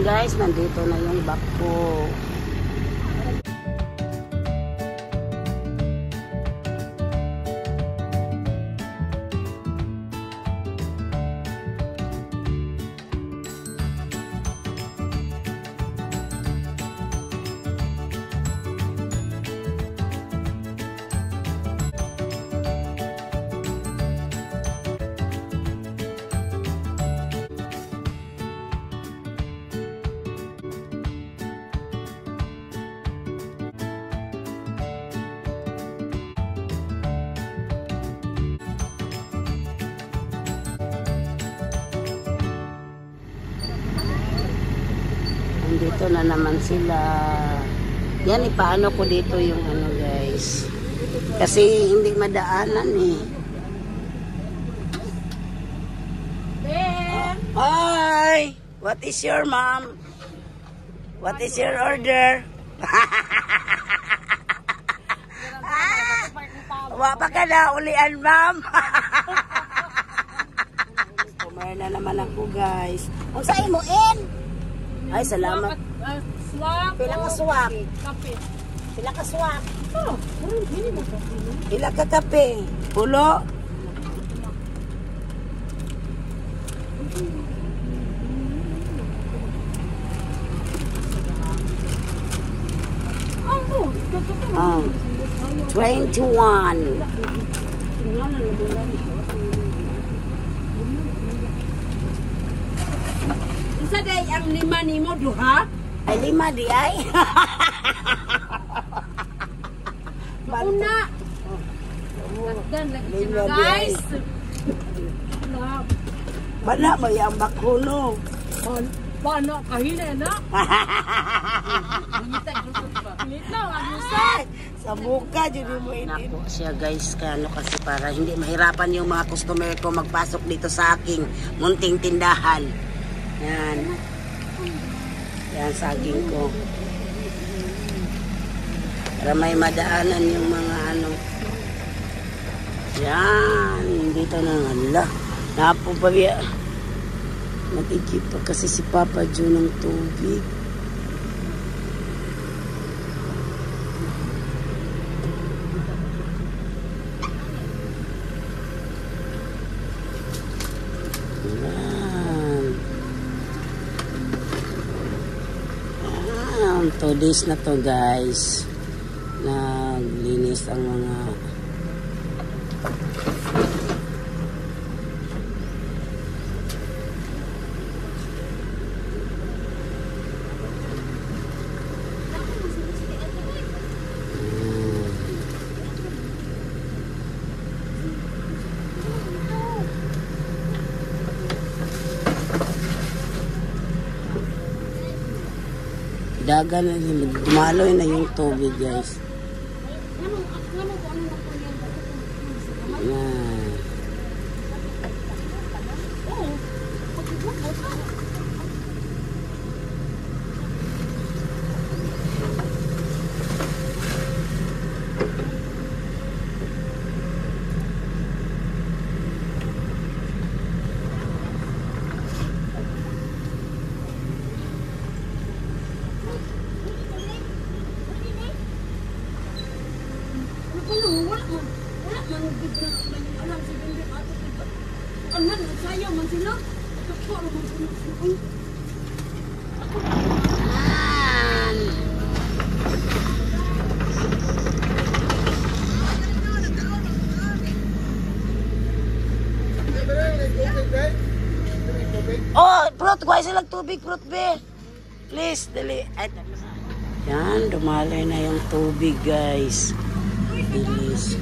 guys, nandito na yung bako. Dito na naman sila. Yan, ipaano ko dito yung ano guys. Kasi hindi madaanan eh. Hi! What is your mom? What is your order? Wapa ka na ulian, ma'am. Kumain na naman ako guys. Kung saan mo in? Ay, salamat. Pila ka swak? Pila ka swak? Pila ka kape? Pulo? Oh, 21. Isa day ang 5 nimo duha? Ay 5 di ay. Una. Dan lagi sila guys. Bana mo yung bakuno. Bana kahina na. Sa buka dyan mo ini. Nako siya guys, kano kasi para hindi mahirapan yung mga customer ko magpasok dito sa aking munting tindahan. Yan. Yan saging ko. Para may madaanan yung mga ano. Yan. Dito na nga. Napo pa biya. Matigip pa kasi si Papa Joe ng tubig. Yan. 2 days na to guys. Naglinis ang mga dagan na yun. Dumaloy na yung tubig guys. Yan. Oh, prot, kuha silang tubig, prot be. Please, dali. Yan, dumalay na yung tubig, guys. Bilis.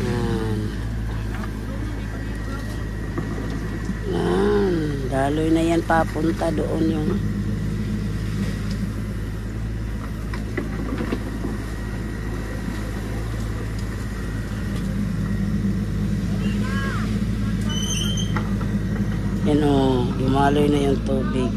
Yan. Yan. Daloy na yan papunta doon yung yan o, dumaloy na yung tubig.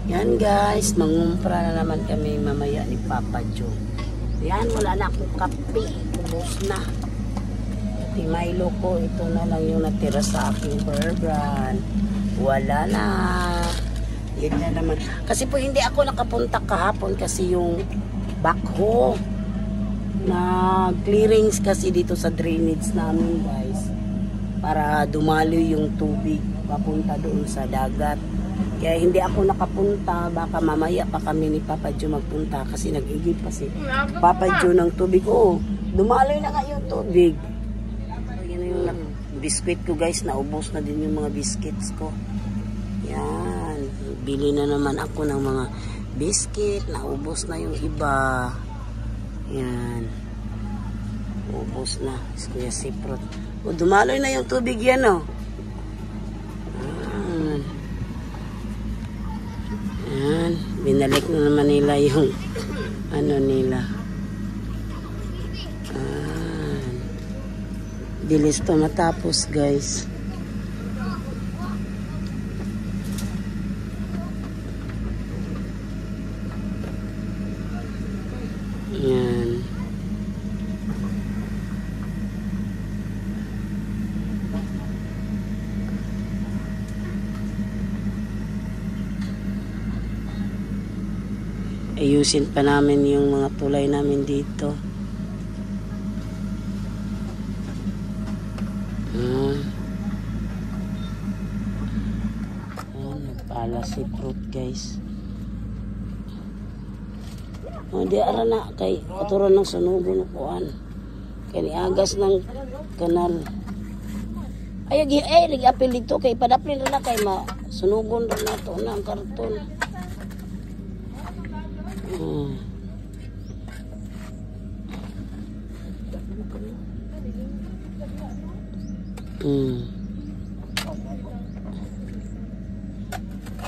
Yan guys, mangumpra na naman kami mamaya ni Papa Joe. Yan, wala na akong kape. Ubus na. Ito Milo ko, ito na lang yung natira sa aking burger. Wala na. Yan na naman. Kasi po hindi ako nakapunta kahapon kasi yung backhoe na clearings kasi dito sa drainage namin guys. Para dumalo yung tubig papunta doon sa dagat. Kaya hindi ako nakapunta, baka mamaya pa kami ni Papa Joe magpunta kasi nag-igib pa si Papa Joe ng tubig. Oo, dumaloy na nga yung tubig. Yan yung biscuit ko guys, naubos na din yung mga biscuits ko. Yan, bili na naman ako ng mga biscuit, naubos na yung iba. Yan, ubos na, Kuya Siprot. O, dumaloy na yung tubig yan oh. Yan, binalik na naman nila yung ano nila. Bilis to matapos guys. Yan. Ayusin pa namin yung mga tulay namin dito. Nagpala si fruit guys. Di ara na kay katuran ng sunugon kuan. Kay agas ng kanal. Ay nag-apil dito kay padaplin na kay sunugon ra na to na ang karton.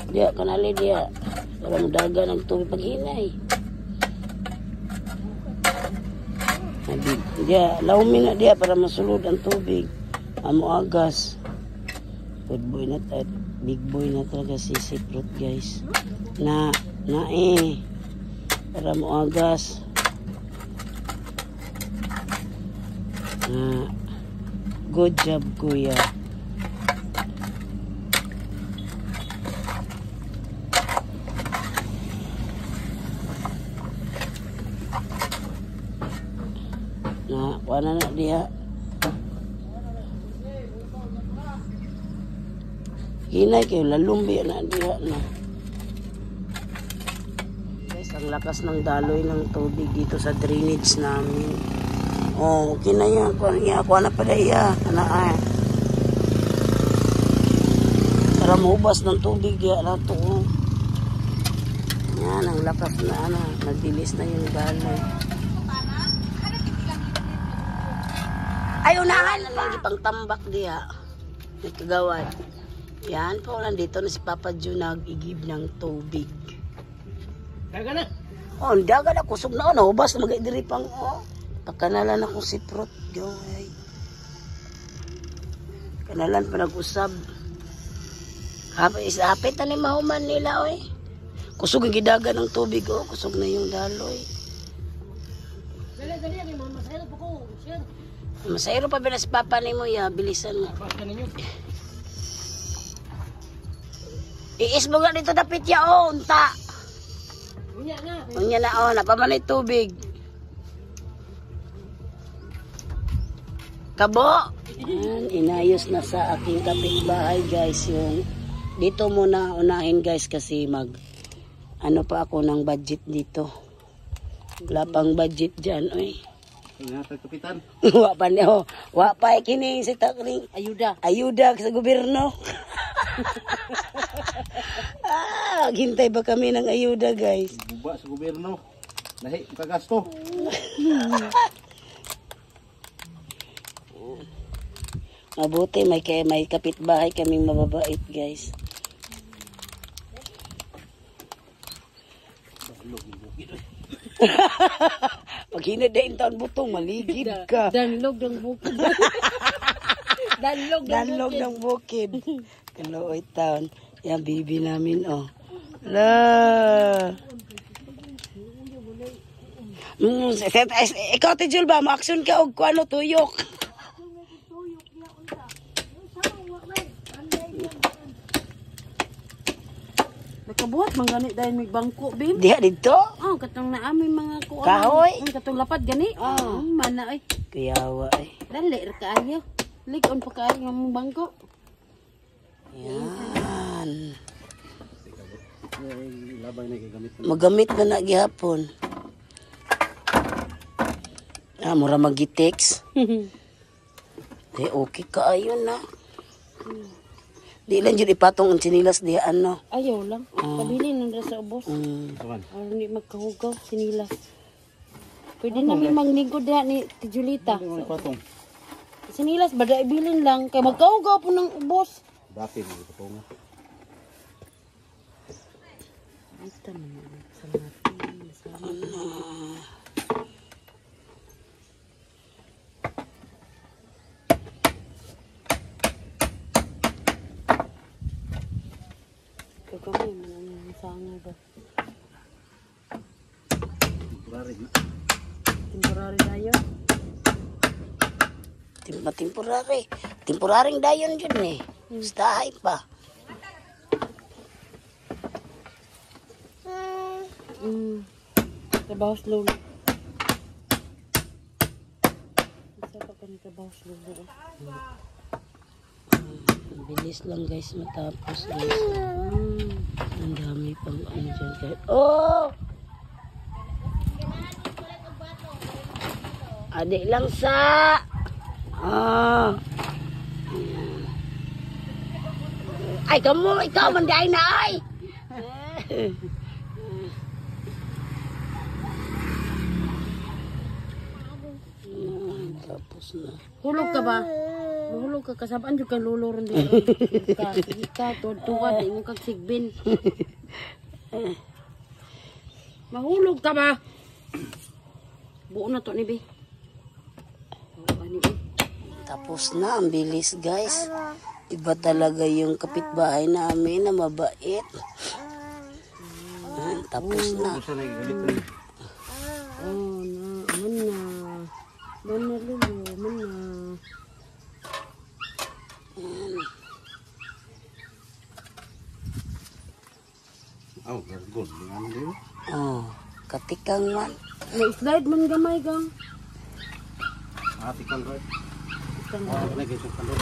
Dia kanali dia para mudaga ng tubig paghinay. Dia laumin na dia para masulod ang tubig. Amo agas. Good boy na big boy na talaga si Siprot guys. Na para mo agas. Good job kuya. Kuana na dia. Hinay kayo lalumbi na dia na. Guys, ang lakas ng daloy ng tubig dito sa drainage namin. Oh, okay na yan. Kuana pa daya. Para maubas ng tubig ya na to. Yan, ang lakas na nagdilis na yung daloy. Ay, unahan na lang ipang tambak diya. Nagkagawad. Yan po, nandito na si Papa Joe nag-igib ng tubig. Daga na. Oh, daga na. Kusog na. Naubas na mag-idiri pang. Pagkanalan ako si Prot. Gaway. Kanalan pa nag-usab. Hapit na ni mahuman nila, oy. Kusog ang gidaga ng tubig, oh. Kusog na yung daloy. Dali, masaya po ko. Sir. Masayro pa bilas papa ni mo ya, bilisan mo. Iis mo nga dito dapit ya o, unta. Unya na o, napamanay tubig. Kabo. Inayos na sa aking kapitbahay guys yung dito muna unahin guys kasi ano pa ako ng budget dito. Wala pang budget dyan, oy. Kapitan. Wa pa niyo. Wa pa kini si Takring. Ayuda sa gobyerno. Hintay ba kami ng ayuda, guys? Buba sa gobyerno. Lahi kagasto. Mabuti may kapitbahay kaming mababait, guys. Pag hinadain taon butong, maligid ka. Danlog ng bukid. Danlog ng bukid. Kaluoy taon. Yan, bibi namin, oh. La. Ikaw, Tijul ba? Ma-action ka og kuano tuyok. Nakabuhat man gani dahil may bangko, Bim. Diha dito. Oh, katong naamay mga kuan. Kahoy. Katong lapad gani. Oh, mana ay. Kuyawa ay. Dali ra kaayo. Ligon pa kaayo ang bangko. Yan. Labay na gagamit. Magamit na na gihapon. Mura magitex. Okay ka ayun na. Di lang yun ipatong ang sinilas di ano. Ayaw lang. Pabili nang sa ubos. Kaman. Para hindi magkahugaw sinilas. Pwede namin maglingkod diha ni Tijulita. Ano yung patong? Sinilas bada ibilin lang kay magkahugaw po ng ubos. Dati na ito nga. Ito naman sa natin. Sa kagawin mo lang yung sanga ba? Temporary na. Temporary tayo. Temporary. Temporaring dayon yun eh. Stahay pa. Trabaho slow. Isa pa kami trabaho slow. Bilis lang guys matapos guys. Ang dami pang ano dyan guys. Oh! Adik lang sa! Ah! Ay, kamu! Ikaw, manday na ay! Tapos na. Hulog ka ba? Mahulog ka kasabaan yung kang luluron dito. Ika, tuwa, di mo kang sigbin. Mahulog ka ba? Buo na to ni Bi. Tapos na, ang bilis guys. Iba talaga yung kapitbahay namin na mabait. Tapos na. Gusto na gagamit rin. Oh, aman na. Mana lulu, mana. Oh, gargon. Ano din? Oh, katikang man. May slide man gamay kang. Tikang right. Kang Lagi sa kalor.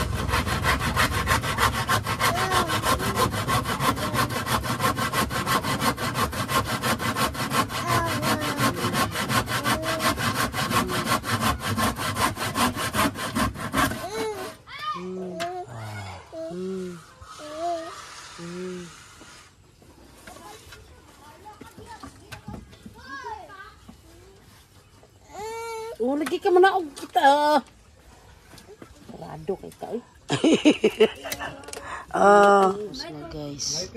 Oh, lagi ka manaog kita. Sarado kay ka eh. So guys.